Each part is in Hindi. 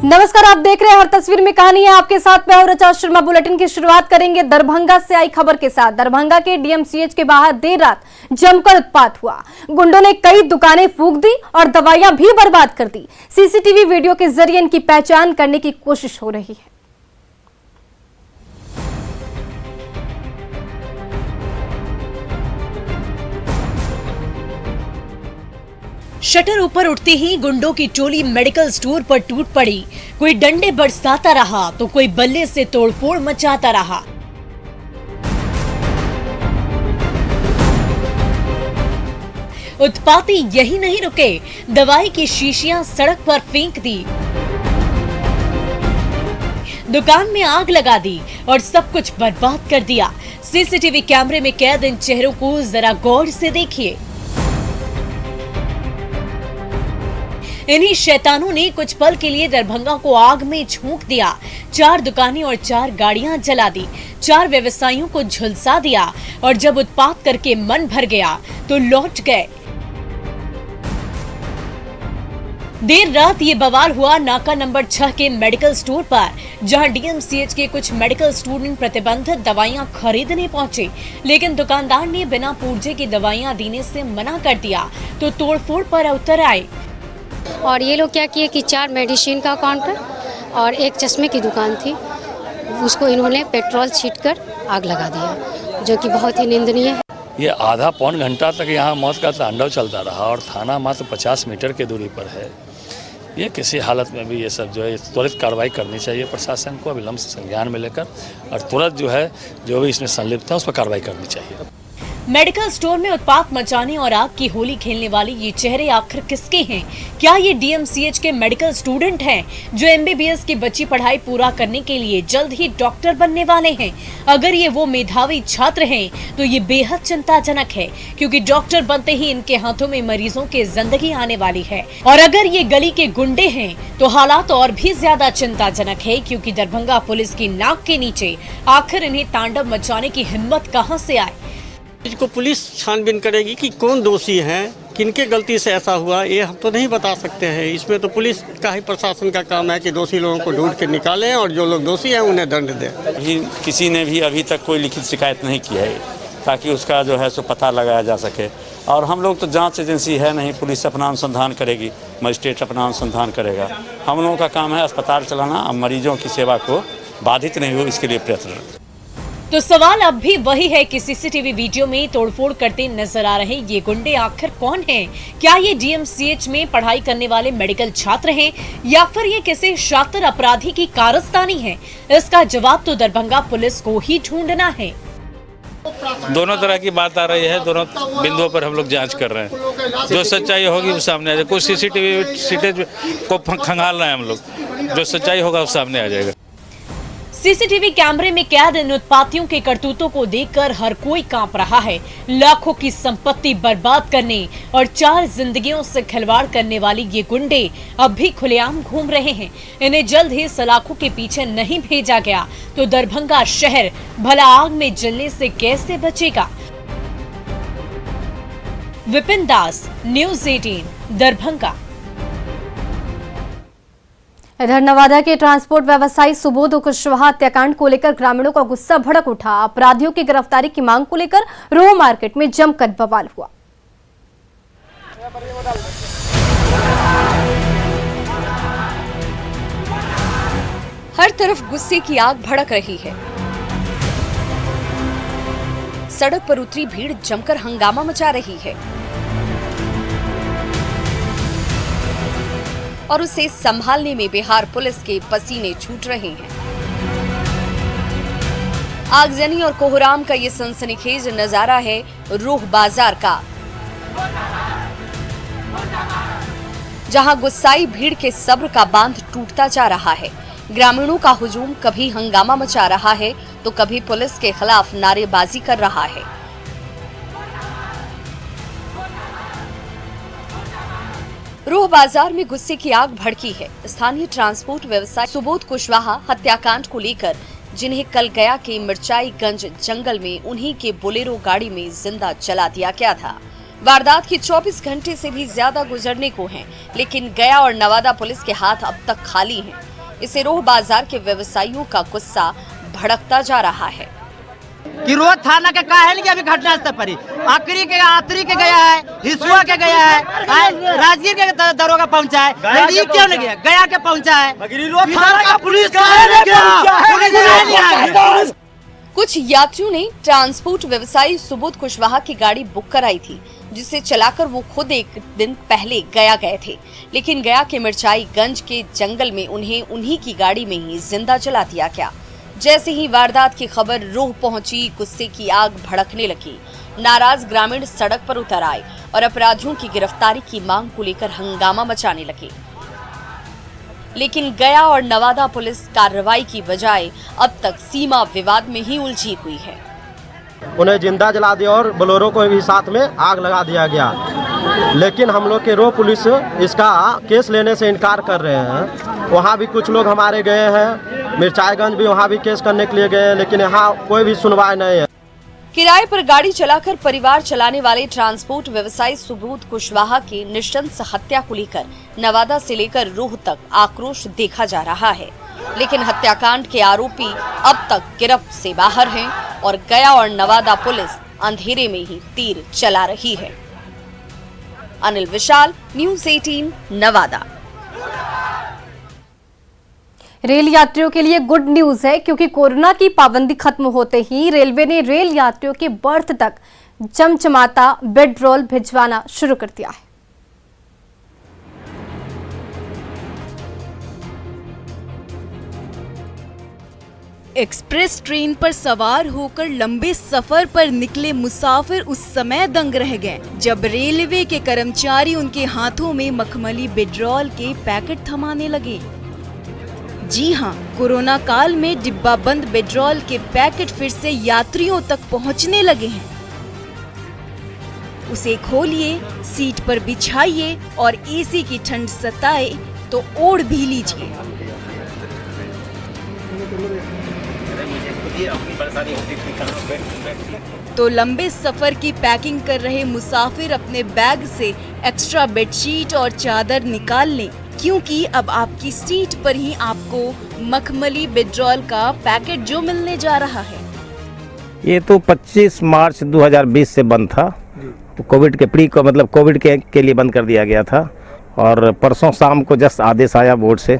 नमस्कार, आप देख रहे हैं हर तस्वीर में कहानी है। आपके साथ मैं ऋचा शर्मा। बुलेटिन की शुरुआत करेंगे दरभंगा से आई खबर के साथ। दरभंगा के डीएमसीएच के बाहर देर रात जमकर उत्पात हुआ। गुंडों ने कई दुकानें फूंक दी और दवाइयां भी बर्बाद कर दी। सीसीटीवी वीडियो के जरिए इनकी पहचान करने की कोशिश हो रही है। शटर ऊपर उठते ही गुंडों की टोली मेडिकल स्टोर पर टूट पड़ी। कोई डंडे बरसाता रहा तो कोई बल्ले से तोड़फोड़ मचाता रहा। उत्पाती यही नहीं रुके, दवाई की शीशियां सड़क पर फेंक दी, दुकान में आग लगा दी और सब कुछ बर्बाद कर दिया। सीसीटीवी कैमरे में कैद इन चेहरों को जरा गौर से देखिए। इन्हीं शैतानों ने कुछ पल के लिए दरभंगा को आग में झोंक दिया। 4 दुकानें और 4 गाड़ियां जला दी, 4 व्यवसायियों को झुलसा दिया और जब उत्पात करके मन भर गया तो लौट गए। देर रात ये बवाल हुआ नाका नंबर 6 के मेडिकल स्टोर पर, जहां डीएमसीएच के कुछ मेडिकल स्टूडेंट प्रतिबंधित दवाइयां खरीदने पहुंचे, लेकिन दुकानदार ने बिना पूर्जे की दवाइयां देने से मना कर दिया तो तोड़फोड़ पर उतर आए। और ये लोग क्या किए कि 4 मेडिसिन का काउंटर और 1 चश्मे की दुकान थी, उसको इन्होंने पेट्रोल छींटकर आग लगा दिया, जो कि बहुत ही निंदनीय है। ये आधा पौन घंटा तक यहाँ मौत का तांडव चलता रहा और थाना मात्र 50 मीटर की दूरी पर है। ये किसी हालत में भी ये सब जो है त्वरित कार्रवाई करनी चाहिए प्रशासन को, अविलंब संज्ञान में लेकर, और तुरंत जो है जो भी इसमें संलिप्त है उस पर कार्रवाई करनी चाहिए। मेडिकल स्टोर में उत्पात मचाने और आग की होली खेलने वाले ये चेहरे आखिर किसके हैं? क्या ये डीएमसीएच के मेडिकल स्टूडेंट हैं जो एमबीबीएस की बच्ची पढ़ाई पूरा करने के लिए जल्द ही डॉक्टर बनने वाले हैं? अगर ये वो मेधावी छात्र हैं तो ये बेहद चिंताजनक है, क्योंकि डॉक्टर बनते ही इनके हाथों में मरीजों की जिंदगी आने वाली है। और अगर ये गली के गुंडे हैं तो हालात और भी ज्यादा चिंताजनक है, क्योंकि दरभंगा पुलिस की नाक के नीचे आखिर इन्हें तांडव मचाने की हिम्मत कहाँ से आई? इसको पुलिस छानबीन करेगी कि कौन दोषी है, किनके गलती से ऐसा हुआ, ये हम तो नहीं बता सकते हैं। इसमें तो पुलिस का ही प्रशासन का काम है कि दोषी लोगों को ढूंढ के निकालें और जो लोग दोषी हैं उन्हें दंड दें। किसी ने भी अभी तक कोई लिखित शिकायत नहीं की है, ताकि उसका जो है सो पता लगाया जा सके। और हम लोग तो जांच एजेंसी है नहीं, पुलिस अपना अनुसंधान करेगी, मजिस्ट्रेट अपना अनुसंधान करेगा। हम लोगों का काम है अस्पताल चलाना और मरीजों की सेवा को बाधित नहीं हो, इसके लिए प्रयत्न। तो सवाल अब भी वही है कि सीसीटीवी वीडियो में तोड़फोड़ करते नजर आ रहे ये गुंडे आखिर कौन हैं? क्या ये डीएमसीएच में पढ़ाई करने वाले मेडिकल छात्र हैं या फिर ये किसी शातिर अपराधी की कारस्तानी है? इसका जवाब तो दरभंगा पुलिस को ही ढूंढना है। दोनों तरह की बात आ रही है, दोनों बिंदुओं पर हम लोग जांच कर रहे हैं। जो सच्चाई होगी वो सामने आ जाएगा। कुछ सीसीटीवी फुटेज को खंगाल रहे हैं हम लोग, जो सच्चाई होगा वो सामने आ जाएगा। सीसीटीवी कैमरे में कैद इन उत्पातियों के करतूतों को देखकर हर कोई कांप रहा है। लाखों की संपत्ति बर्बाद करने और 4 जिंदगियों से खिलवाड़ करने वाले ये गुंडे अब भी खुलेआम घूम रहे हैं। इन्हें जल्द ही सलाखों के पीछे नहीं भेजा गया तो दरभंगा शहर भला आग में जलने से कैसे बचेगा? विपिन दास, न्यूज़ 18, दरभंगा। इधर नवादा के ट्रांसपोर्ट व्यवसायी सुबोध कुशवाहा हत्याकांड को लेकर ग्रामीणों का गुस्सा भड़क उठा। अपराधियों की गिरफ्तारी की मांग को लेकर रोह मार्केट में जमकर बवाल हुआ। हर तरफ गुस्से की आग भड़क रही है। सड़क पर उतरी भीड़ जमकर हंगामा मचा रही है और उसे संभालने में बिहार पुलिस के पसीने छूट रहे हैं। आगजनी और कोहराम का ये सनसनीखेज नजारा है रोह बाजार का, जहां गुस्साई भीड़ के सब्र का बांध टूटता जा रहा है। ग्रामीणों का हुजूम कभी हंगामा मचा रहा है तो कभी पुलिस के खिलाफ नारेबाजी कर रहा है। रोह बाजार में गुस्से की आग भड़की है। स्थानीय ट्रांसपोर्ट व्यवसायी सुबोध कुशवाहा हत्याकांड को लेकर, जिन्हें कल गया के मिर्चाईगंज जंगल में उन्हीं के बोलेरो गाड़ी में जिंदा जला दिया गया था, वारदात की 24 घंटे से भी ज्यादा गुजरने को हैं, लेकिन गया और नवादा पुलिस के हाथ अब तक खाली हैं। इससे रोह बाजार के व्यवसायियों का गुस्सा भड़कता जा रहा है कि रोज थाना के काहे नहीं अभी घटनास्थल पर ही आतरी के गया है, हिसुआ के गया है, राजगीर के दरोगा पहुंचा है, क्यों नहीं गया? गया के पहुंचा है, पुलिस कुछ यात्रियों ने ट्रांसपोर्ट व्यवसायी सुबोध कुशवाहा की गाड़ी बुक कराई थी, जिसे चलाकर वो खुद एक दिन पहले गया गए थे, लेकिन गया के मिर्चाईगंज के जंगल में उन्हें उन्हीं की गाड़ी में ही जिंदा जला दिया गया। जैसे ही वारदात की खबर रोह पहुंची, गुस्से की आग भड़कने लगी। नाराज ग्रामीण सड़क पर उतर आए और अपराधियों की गिरफ्तारी की मांग को लेकर हंगामा मचाने लगे, लेकिन गया और नवादा पुलिस कार्रवाई की बजाय अब तक सीमा विवाद में ही उलझी हुई है। उन्हें जिंदा जला दिया और बोलेरो को भी साथ में आग लगा दिया गया, लेकिन हम लोग के रोह पुलिस इसका केस लेने से इनकार कर रहे हैं। वहाँ भी कुछ लोग हमारे गए हैं, मिर्चाईगंज भी वहाँ भी केस करने के लिए गए हैं, लेकिन यहाँ कोई भी सुनवाई नहीं है। किराए पर गाड़ी चलाकर परिवार चलाने वाले ट्रांसपोर्ट व्यवसायी सुबोध कुशवाहा की नृशंस हत्या को लेकर नवादा से लेकर रोह तक आक्रोश देखा जा रहा है, लेकिन हत्याकांड के आरोपी अब तक गिरफ्त से बाहर हैं और गया और नवादा पुलिस अंधेरे में ही तीर चला रही है। अनिल विशाल, न्यूज़ 18 नवादा। रेल यात्रियों के लिए गुड न्यूज है, क्योंकि कोरोना की पाबंदी खत्म होते ही रेलवे ने रेल यात्रियों के बर्थ तक चमचमाता बेड रोल भिजवाना शुरू कर दिया है। एक्सप्रेस ट्रेन पर सवार होकर लंबे सफर पर निकले मुसाफिर उस समय दंग रह गए जब रेलवे के कर्मचारी उनके हाथों में मखमली बेडरोल के पैकेट थमाने लगे। जी हां, कोरोना काल में डिब्बा बंद बेडरोल के पैकेट फिर से यात्रियों तक पहुंचने लगे हैं। उसे खोलिए, सीट पर बिछाइए और एसी की ठंड सताए तो ओढ़ भी लीजिए। तो लंबे सफर की पैकिंग कर रहे मुसाफिर अपने बैग से एक्स्ट्रा बेडशीट और चादर निकाल लें, क्योंकि अब आपकी सीट पर ही आपको मखमली बेडरोल का पैकेट जो मिलने जा रहा है। ये तो 25 मार्च 2020 से बंद था, तो कोविड के कोविड के लिए बंद कर दिया गया था और परसों शाम को जस्ट आदेश आया बोर्ड से,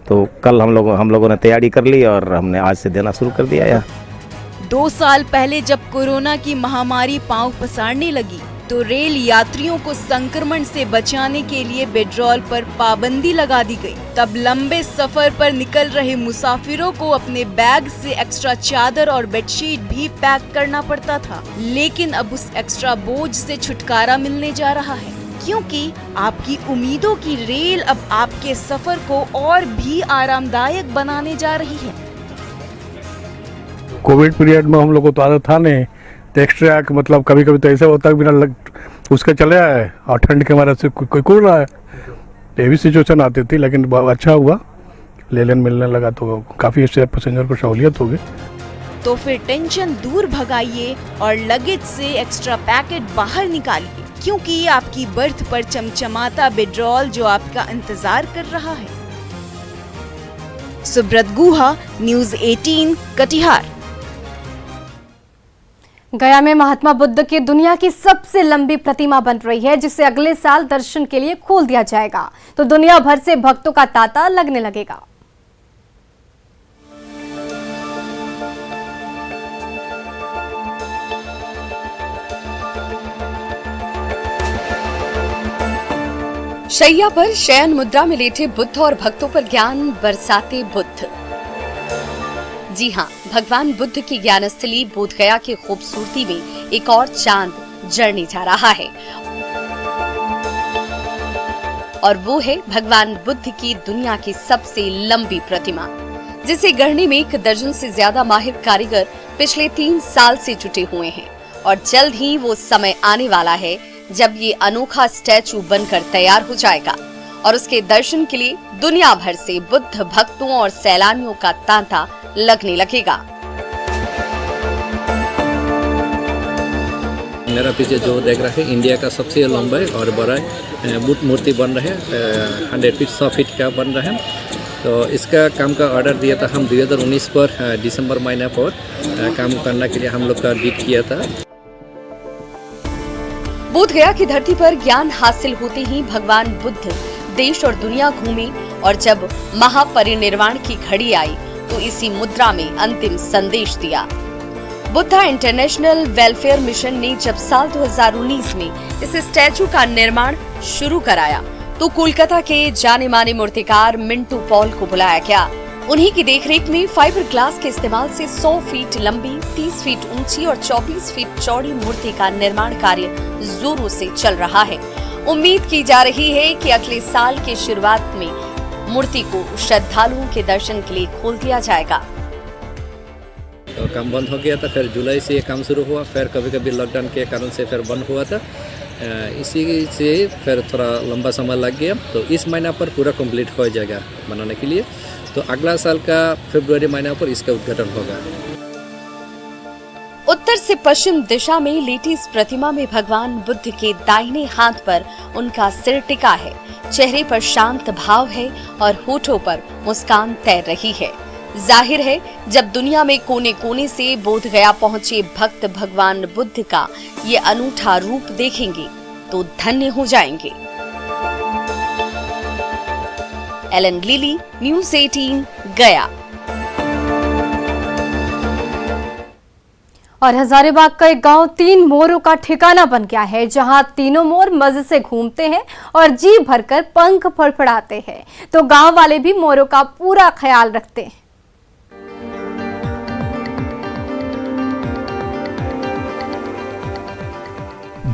तो कल हम लोगों ने तैयारी कर ली और हमने आज से देना शुरू कर दिया है। 2 साल पहले जब कोरोना की महामारी पांव पसारने लगी तो रेल यात्रियों को संक्रमण से बचाने के लिए बेडरोल पर पाबंदी लगा दी गई। तब लंबे सफर पर निकल रहे मुसाफिरों को अपने बैग से एक्स्ट्रा चादर और बेडशीट भी पैक करना पड़ता था, लेकिन अब उस एक्स्ट्रा बोझ से छुटकारा मिलने जा रहा है, क्योंकि आपकी उम्मीदों की रेल अब आपके सफर को और भी आरामदायक बनाने जा रही है। कोविड पीरियड में हम लोग को तो आदत था नहीं, तो एक्स्ट्रा कभी कभी तो ऐसा होता है बिना उसके चले आए और ठंड के मारे से कोई कूद रहा है, ये भी सिचुएशन आती थी, लेकिन अच्छा हुआ लेन मिलने लगा तो काफ़ी इससे पैसेंजर को सहूलियत होगी। तो फिर टेंशन दूर भगाइए और लगेज से एक्स्ट्रा पैकेट बाहर निकालिए, क्योंकि आपकी बर्थ पर चमचमाता बेडरोल जो आपका इंतजार कर रहा है। सुब्रत गुहा, न्यूज़ 18 कटिहार। गया में महात्मा बुद्ध की दुनिया की सबसे लंबी प्रतिमा बन रही है, जिसे अगले साल दर्शन के लिए खोल दिया जाएगा, तो दुनिया भर से भक्तों का तांता लगने लगेगा। शैया पर शयन मुद्रा में लेटे बुद्ध और भक्तों पर ज्ञान बरसाते बुद्ध। जी हाँ, भगवान बुद्ध की ज्ञानस्थली बोधगया की खूबसूरती में एक और चांद जड़ने जा रहा है, और वो है भगवान बुद्ध की दुनिया की सबसे लंबी प्रतिमा, जिसे गढ़ने में 1 दर्जन से ज्यादा माहिर कारीगर पिछले 3 साल से जुटे हुए हैं। और जल्द ही वो समय आने वाला है जब ये अनोखा स्टैचू बनकर तैयार हो जाएगा और उसके दर्शन के लिए दुनिया भर से बुद्ध भक्तों और सैलानियों का तांता लगने लगेगा। मेरा पीछे जो देख रहा है इंडिया का सबसे लंबा और बड़ा बुद्ध मूर्ति बन रहा है, 100 फीट 100 फीट का बन रहा है। तो इसका काम का ऑर्डर दिया था हम 2019 पर दिसंबर महीना पर काम करने के लिए हम लोग का बीट किया था। बोध गया की धरती पर ज्ञान हासिल होते ही भगवान बुद्ध देश और दुनिया घूमे और जब महापरिनिर्वाण की घड़ी आई तो इसी मुद्रा में अंतिम संदेश दिया। बुद्धा इंटरनेशनल वेलफेयर मिशन ने जब साल 2019 में इस स्टैचू का निर्माण शुरू कराया तो कोलकाता के जाने माने मूर्तिकार मिंटू पॉल को बुलाया गया। उन्हीं की देखरेख में फाइबर ग्लास के इस्तेमाल से 100 फीट लंबी, 30 फीट ऊंची और 24 फीट चौड़ी मूर्ति का निर्माण कार्य जोरों से चल रहा है। उम्मीद की जा रही है कि अगले साल की शुरुआत में मूर्ति को श्रद्धालुओं के दर्शन के लिए खोल दिया जाएगा। तो काम बंद हो गया था, फिर जुलाई से ये काम शुरू हुआ, फिर कभी कभी लॉकडाउन के कारण से फिर बंद हुआ था। इसी से फिर थोड़ा लंबा समय लग गया, तो इस महीना पर पूरा कंप्लीट हो जाएगा बनाने के लिए। तो अगला साल का फरवरी महीना पर इसका उद्घाटन होगा। उत्तर से पश्चिम दिशा में लेटी इस प्रतिमा में भगवान बुद्ध के दाहिने हाथ पर उनका सिर टिका है, चेहरे पर शांत भाव है और होठों पर मुस्कान तैर रही है। जाहिर है जब दुनिया में कोने कोने से बोध गया पहुंचे भक्त भगवान बुद्ध का ये अनूठा रूप देखेंगे तो धन्य हो जाएंगे। एलन लिली, न्यूज़ 18, गया। और हजारीबाग का एक गांव 3 मोरों का ठिकाना बन गया है, जहां तीनों मोर मजे से घूमते हैं और जी भरकर पंख फड़फड़ाते हैं। तो गांव वाले भी मोरों का पूरा ख्याल रखते हैं।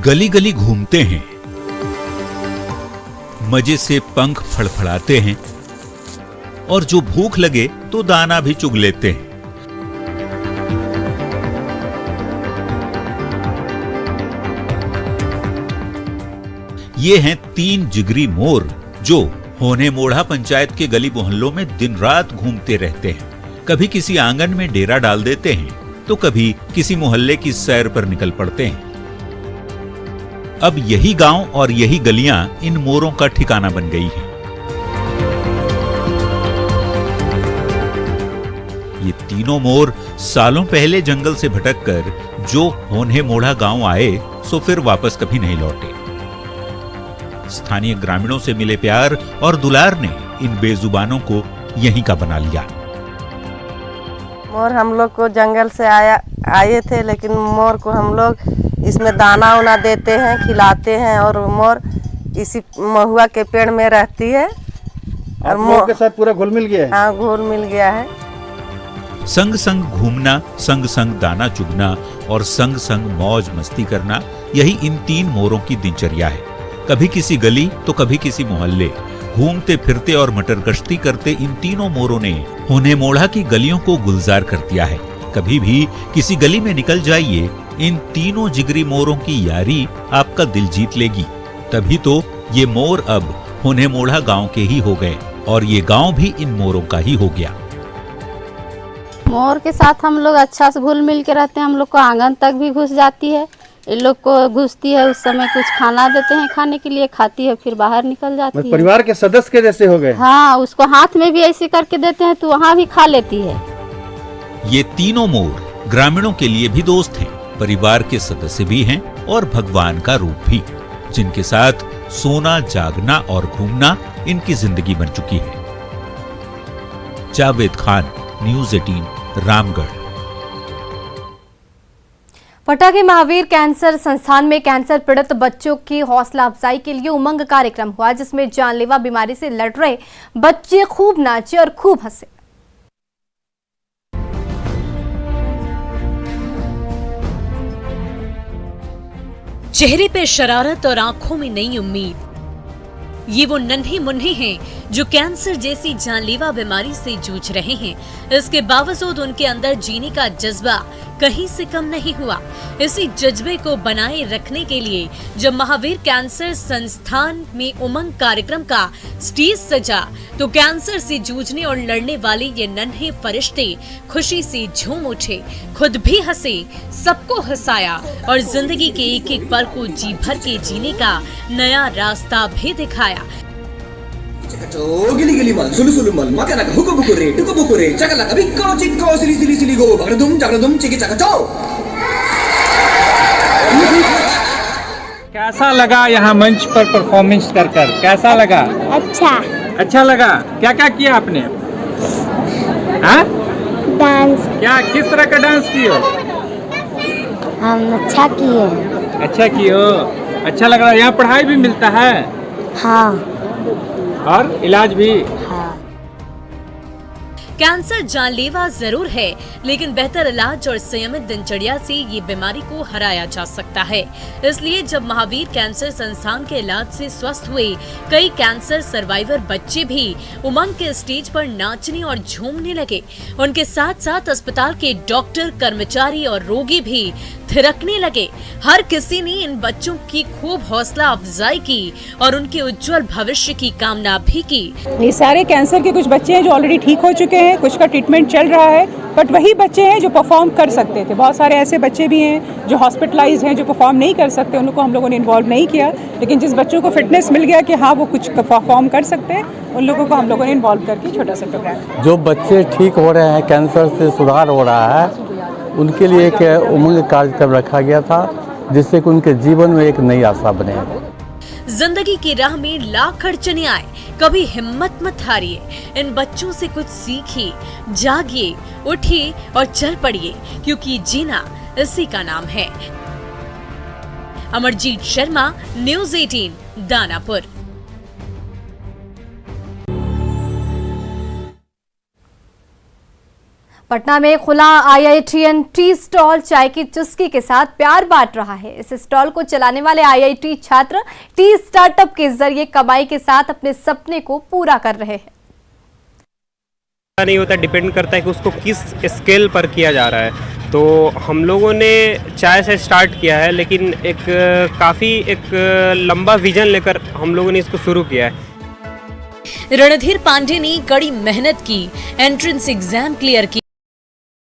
गली गली घूमते हैं, मजे से पंख फड़फड़ाते हैं और जो भूख लगे तो दाना भी चुग लेते हैं। ये हैं 3 जिगरी मोर जो होने मोढ़ा पंचायत के गली मोहल्लों में दिन रात घूमते रहते हैं। कभी किसी आंगन में डेरा डाल देते हैं तो कभी किसी मोहल्ले की सैर पर निकल पड़ते हैं। अब यही गांव और यही गलियां इन मोरों का ठिकाना बन गई हैं। ये तीनों मोर सालों पहले जंगल से भटककर जो होने मोढ़ा गांव आए सो फिर वापस कभी नहीं लौटे। स्थानीय ग्रामीणों से मिले प्यार और दुलार ने इन बेजुबानों को यहीं का बना लिया। मोर हम लोग को जंगल से आए थे, लेकिन मोर को हम लोग इसमें दाना उना देते हैं, खिलाते हैं और मोर इसी महुआ के पेड़ में रहती है और मोर के साथ पूरा घुल मिल गया है। हाँ, घुल मिल गया है। संग संग घूमना, संग संग दाना चुगना और संग संग मौज मस्ती करना, यही इन 3 मोरों की दिनचर्या है। कभी किसी गली तो कभी किसी मोहल्ले, घूमते फिरते और मटर गश्ती करते इन तीनों मोरों ने होने मोढ़ा की गलियों को गुलजार कर दिया है। कभी भी किसी गली में निकल जाइए, इन तीनों जिगरी मोरों की यारी आपका दिल जीत लेगी। तभी तो ये मोर अब होने मोढ़ा गांव के ही हो गए और ये गांव भी इन मोरों का ही हो गया। मोर के साथ हम लोग अच्छा से घुल मिल के रहते हैं। हम लोग को आंगन तक भी घुस जाती है, इन लोग को घुसती है, उस समय कुछ खाना देते हैं खाने के लिए, खाती है, फिर बाहर निकल जाती है। परिवार के सदस्य के जैसे हो गए। हाँ, उसको हाथ में भी ऐसे करके देते हैं तो वहाँ भी खा लेती है। ये तीनों मोर ग्रामीणों के लिए भी दोस्त हैं, परिवार के सदस्य भी हैं और भगवान का रूप भी, जिनके साथ सोना, जागना और घूमना इनकी जिंदगी बन चुकी है। जावेद खान, न्यूज़ 18, रामगढ़। पटना के महावीर कैंसर संस्थान में कैंसर पीड़ित बच्चों की हौसला अफजाई के लिए उमंग कार्यक्रम हुआ, जिसमें जानलेवा बीमारी से लड़ रहे बच्चे खूब नाचे और खूब हंसे। चेहरे पे शरारत और आंखों में नई उम्मीद, ये वो नन्हे मुन्ने हैं जो कैंसर जैसी जानलेवा बीमारी से जूझ रहे हैं। इसके बावजूद उनके अंदर जीने का जज्बा कहीं से कम नहीं हुआ। इसी जज्बे को बनाए रखने के लिए जब महावीर कैंसर संस्थान में उमंग कार्यक्रम का स्टेज सजा तो कैंसर से जूझने और लड़ने वाले ये नन्हे फरिश्ते खुशी से झूम उठे, खुद भी हंसे, सबको हंसाया और जिंदगी के एक एक पल को जी भर के जीने का नया रास्ता भी दिखाया। Gili-gili-man, sulu-suluman, makan agak hukum-bukure, cakala kabi kau cikau sili-sili-sili-go, bagradum, ciki-cakaco. कैसा लगा यहाँ मंच पर परफॉर्मेंस कर कैसा लगा? अच्छा लगा। क्या क्या किया आपने? हाँ? डांस। क्या किस तरह का डांस किए हो? हम अच्छा किए हो। अच्छा लग रहा है। यहाँ पढ़ाई भी मिलता है? हाँ। और इलाज भी? कैंसर जानलेवा जरूर है, लेकिन बेहतर इलाज और संयमित दिनचर्या से ये बीमारी को हराया जा सकता है। इसलिए जब महावीर कैंसर संस्थान के इलाज से स्वस्थ हुए कई कैंसर सर्वाइवर बच्चे भी उमंग के स्टेज पर नाचने और झूमने लगे। उनके साथ साथ अस्पताल के डॉक्टर, कर्मचारी और रोगी भी थिरकने लगे। हर किसी ने इन बच्चों की खूब हौसला अफजाई की और उनके उज्जवल भविष्य की कामना भी की। ये सारे कैंसर के कुछ बच्चे हैं जो ऑलरेडी ठीक हो चुके हैं, कुछ का ट्रीटमेंट चल रहा है, बट वही बच्चे हैं जो परफॉर्म कर सकते थे। बहुत सारे ऐसे बच्चे भी हैं जो हॉस्पिटलाइज हैं, जो परफॉर्म नहीं कर सकते, उन लोगों को हम लोगों ने इन्वॉल्व नहीं किया। लेकिन जिस बच्चों को फिटनेस मिल गया कि हाँ वो कुछ परफॉर्म कर सकते हैं, उन लोगों को हम लोगों ने इन्वॉल्व करके छोटा सा प्रोग्राम। जो बच्चे ठीक हो रहे हैं, कैंसर से सुधार हो रहा है, उनके लिए एक उमंग कार्यक्रम रखा गया था जिससे कि उनके जीवन में एक नई आशा बने। जिंदगी की राह में लाख अड़चने आए, कभी हिम्मत मत हारिए। इन बच्चों से कुछ सीखिए, जागिए, उठिए और चल पड़िए, क्योंकि जीना इसी का नाम है। अमरजीत शर्मा, न्यूज़ 18, दानापुर। पटना में खुला IITian टी स्टॉल चाय की चुस्की के साथ प्यार बांट रहा है। इस स्टॉल को चलाने वाले IIT छात्र टी स्टार्टअप के जरिए कमाई के साथ अपने सपने को पूरा कर रहे हैं। नहीं होता, डिपेंड करता है कि उसको किस स्केल पर किया जा रहा है। तो हम लोगों ने चाय से स्टार्ट किया है, लेकिन काफ़ी लंबा विजन लेकर हम लोगों ने इसको शुरू किया है। रणधीर पांडे ने कड़ी मेहनत की, एंट्रेंस एग्जाम क्लियर किया